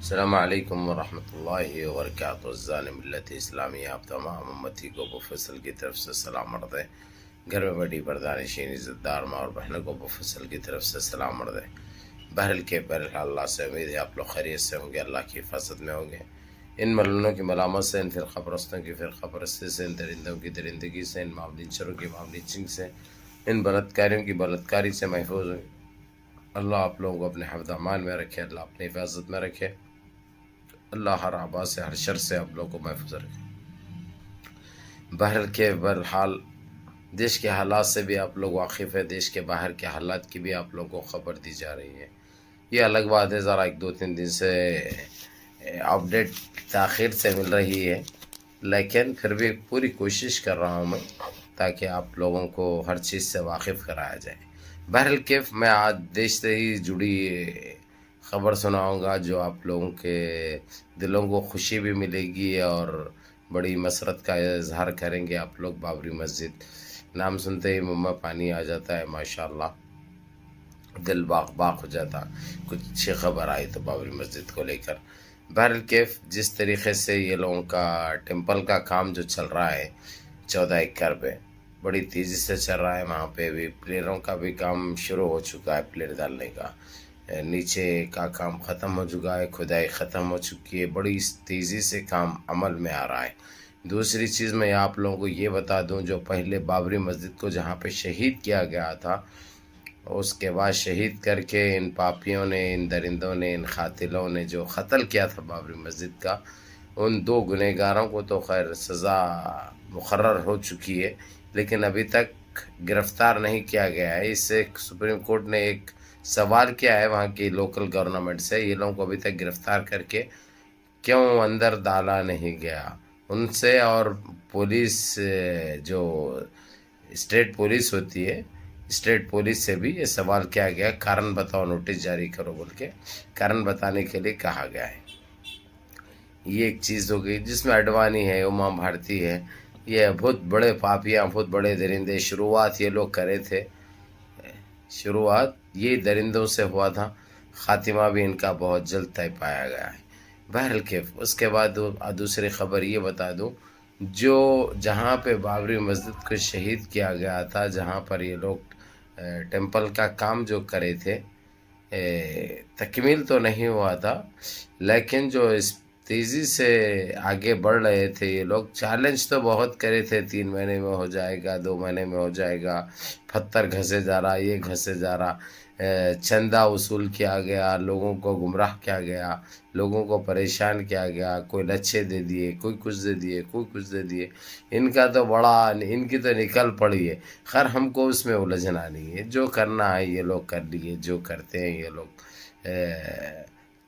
السلام علیکم ورحمۃ اللہ وبرکاتہ۔ عزیزان ملت اسلامی، آپ تمام امتی کو بفصل کی طرف سے سلام عرض ہے۔ گھر میں بڑی بردانشین عزت دار ماں اور بہنوں کو بفصل کی طرف سے سلام عرض ہے۔ بہرحال اللہ سے امید ہے آپ لوگ خیریت سے ہوں گے، اللہ کی حفاظت میں ہوں گے۔ ان ملعونوں کی ملامت سے، ان فرقہ پرستوں کی فرقہ پرستی سے، ان درندوں کی درندگی سے، ان معاملینچروں کی معاملینچنگ سے، ان بلاتکاریوں کی بلاتکاری سے محفوظ ہوں۔ اللہ آپ لوگوں کو اپنے حفظ امان میں رکھے، اللہ اپنی حفاظت میں رکھے، اللہ ہر آبا سے، ہر شر سے آپ لوگوں کو محفوظ رکھے۔ بہرحال دیش کے حالات سے بھی آپ لوگ واقف ہے، دیش کے باہر کے حالات کی بھی آپ لوگوں کو خبر دی جا رہی ہے۔ یہ الگ بات ہے، ذرا 1-2-3 دن سے اپڈیٹ تاخیر سے مل رہی ہے، لیکن پھر بھی پوری کوشش کر رہا ہوں میں تاکہ آپ لوگوں کو ہر چیز سے واقف کرایا جائے۔ میں آج دیش سے ہی جڑی خبر سناؤں گا جو آپ لوگوں کے دلوں کو خوشی بھی ملے گی اور بڑی مسرت کا اظہار کریں گے آپ لوگ۔ بابری مسجد نام سنتے ہی منہ میں پانی آ جاتا ہے، ماشاءاللہ دل باغ باغ ہو جاتا کچھ اچھی خبر آئی تو بابری مسجد کو لے کر۔ جس طریقے سے یہ لوگوں کا ٹیمپل کا کام جو چل رہا ہے 14 ایکڑ پہ، بڑی تیزی سے چل رہا ہے، وہاں پہ بھی پلیئروں کا بھی کام شروع ہو چکا ہے، پلیئر ڈالنے کا، نیچے کا کام ختم ہو چکا ہے، کھدائی ختم ہو چکی ہے، بڑی تیزی سے کام عمل میں آ رہا ہے۔ دوسری چیز میں آپ لوگوں کو یہ بتا دوں، جو پہلے بابری مسجد کو جہاں پہ شہید کیا گیا تھا، اس کے بعد شہید کر کے ان پاپیوں نے، ان درندوں نے، ان قاتلوں نے جو قتل کیا تھا بابری مسجد کا، ان 2 گنہگاروں کو تو خیر سزا مقرر ہو چکی ہے، لیکن ابھی تک گرفتار نہیں کیا گیا ہے۔ اس سے سپریم کورٹ نے ایک سوال کیا ہے وہاں کی لوکل گورنمنٹ سے، یہ لوگوں کو ابھی تک گرفتار کر کے کیوں اندر ڈالا نہیں گیا ان سے، اور پولیس جو اسٹیٹ پولیس ہوتی ہے، اسٹیٹ پولیس سے بھی یہ سوال کیا گیا، کارن بتاؤ نوٹس جاری کرو بول کے کارن بتانے کے لیے کہا گیا ہے۔ یہ ایک چیز ہو گئی جس میں اڈوانی ہے، اما بھارتی ہے، یہ بہت بڑے پاپیاں، بہت بڑے درندے، شروعات یہ لوگ کرے تھے، شروعات یہ درندوں سے ہوا تھا، خاتمہ بھی ان کا بہت جلد طے پایا گیا ہے۔ اس کے بعد دوسری خبر یہ بتا دوں، جو جہاں پہ بابری مسجد کو شہید کیا گیا تھا، جہاں پر یہ لوگ ٹیمپل کا کام جو کرے تھے، تکمیل تو نہیں ہوا تھا، لیکن جو اس تیزی سے آگے بڑھ رہے تھے یہ لوگ، چیلنج تو بہت کرے تھے، 3 مہینے میں ہو جائے گا، 2 مہینے میں ہو جائے گا، پتھر گھسے جا رہا، یہ گھسے جا رہا، چندہ وصول کیا گیا، لوگوں کو گمراہ کیا گیا، لوگوں کو پریشان کیا گیا، کوئی لچھے دے دیے، کوئی کچھ دے دیے، کوئی کچھ دے دیے، ان کا تو بڑا، ان کی تو نکل پڑی ہے۔ خیر ہم کو اس میں الجھنا نہیں ہے، جو کرنا ہے یہ لوگ کر لیے، جو کرتے ہیں یہ لوگ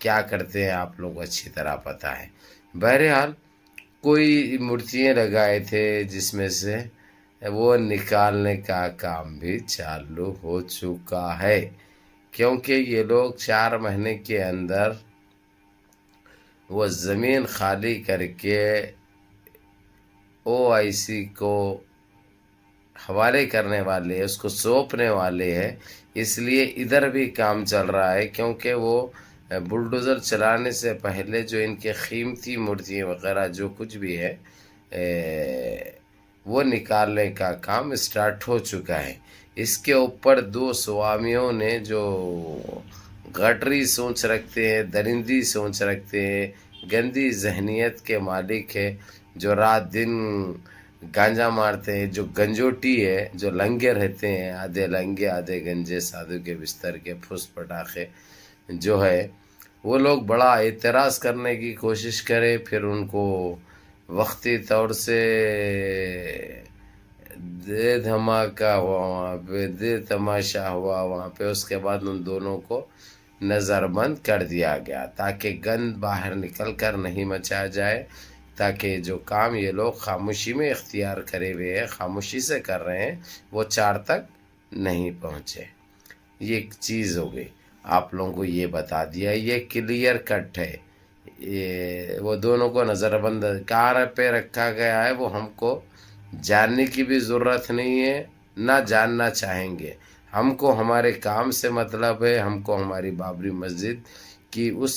کیا کرتے ہیں آپ لوگ کو اچھی طرح پتہ ہے۔ بہرحال کوئی مورتیاں لگائے تھے جس میں سے وہ نکالنے کا کام بھی چالو ہو چکا ہے، کیونکہ یہ لوگ 4 مہینے کے اندر وہ زمین خالی کر کے OIC کو حوالے کرنے والے، اس کو سونپنے والے ہیں، اس لیے ادھر بھی کام چل رہا ہے، کیونکہ وہ بلڈوزر چلانے سے پہلے جو ان کے قیمتی مورتیاں وغیرہ جو کچھ بھی ہے وہ نکالنے کا کام اسٹارٹ ہو چکا ہے۔ اس کے اوپر 2 سوامیوں نے جو گٹری سوچ رکھتے ہیں، درندی سوچ رکھتے ہیں، گندی ذہنیت کے مالک ہے، جو رات دن گانجا مارتے ہیں، جو گنجوٹی ہے، جو لنگے رہتے ہیں، آدھے لنگے آدھے گنجے، سادھو کے بستر کے پھوس پٹاخے جو ہے، وہ لوگ بڑا اعتراض کرنے کی کوشش کرے، پھر ان کو وقتی طور سے دے دھماکہ ہوا وہاں پہ، دے تماشا ہوا وہاں پہ، اس کے بعد ان دونوں کو نظر بند کر دیا گیا تاکہ گند باہر نکل کر نہیں مچا جائے، تاکہ جو کام یہ لوگ خاموشی میں اختیار کرے ہوئے ہیں، خاموشی سے کر رہے ہیں، وہ 4 تک نہیں پہنچے۔ یہ ایک چیز ہو گئی، آپ لوگوں کو یہ بتا دیا، یہ کلیئر کٹ ہے، یہ وہ دونوں کو نظر بند کہاں پہ رکھا گیا ہے وہ ہم کو جاننے کی بھی ضرورت نہیں ہے، نہ جاننا چاہیں گے۔ ہم کو ہمارے کام سے مطلب ہے، ہم کو ہماری بابری مسجد کی اس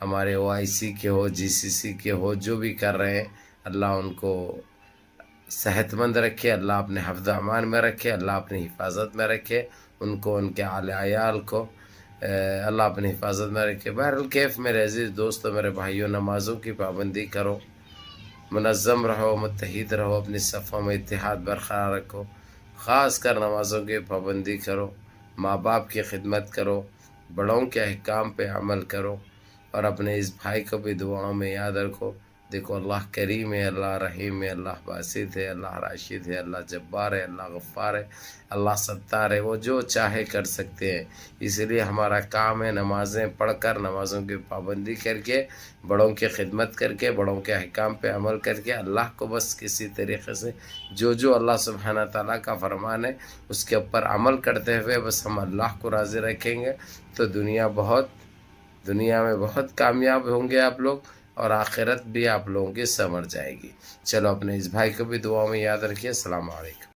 ہمارے OIC کے ہو GCC کے ہو جو بھی کر رہے ہیں اللہ ان کو صحت مند رکھے، اللہ اپنے حفظ امان میں رکھے، اللہ اپنی حفاظت میں رکھے، ان کو ان کے اہل عیال کو اللہ اپنی حفاظت میں رکھے۔ بہرحال میرے عزیز دوستو، میرے بھائیوں، نمازوں کی پابندی کرو، منظم رہو، متحد رہو، اپنی صفوں میں اتحاد برقرار رکھو، خاص کر نمازوں کی پابندی کرو، ماں باپ کی خدمت کرو، بڑوں کے احکام پہ عمل کرو، اور اپنے اس بھائی کو بھی دعاؤں میں یاد رکھو۔ دیکھو اللہ کریم ہے، اللہ رحیم ہے، اللہ باسط ہے، اللہ راشد ہے، اللہ جبار ہے، اللہ غفار ہے، اللہ ستار ہے، وہ جو چاہے کر سکتے ہیں۔ اس لیے ہمارا کام ہے نمازیں پڑھ کر، نمازوں کی پابندی کر کے، بڑوں کی خدمت کر کے، بڑوں کے احکام پہ عمل کر کے، اللہ کو بس کسی طریقے سے جو اللہ سبحانہ تعالیٰ کا فرمان ہے اس کے اوپر عمل کرتے ہوئے بس ہم اللہ کو راضی رکھیں گے تو دنیا میں بہت کامیاب ہوں گے آپ لوگ، اور آخرت بھی آپ لوگوں کی سنور جائے گی۔ چلو اپنے اس بھائی کو بھی دعاؤں میں یاد رکھیے۔ السلام علیکم۔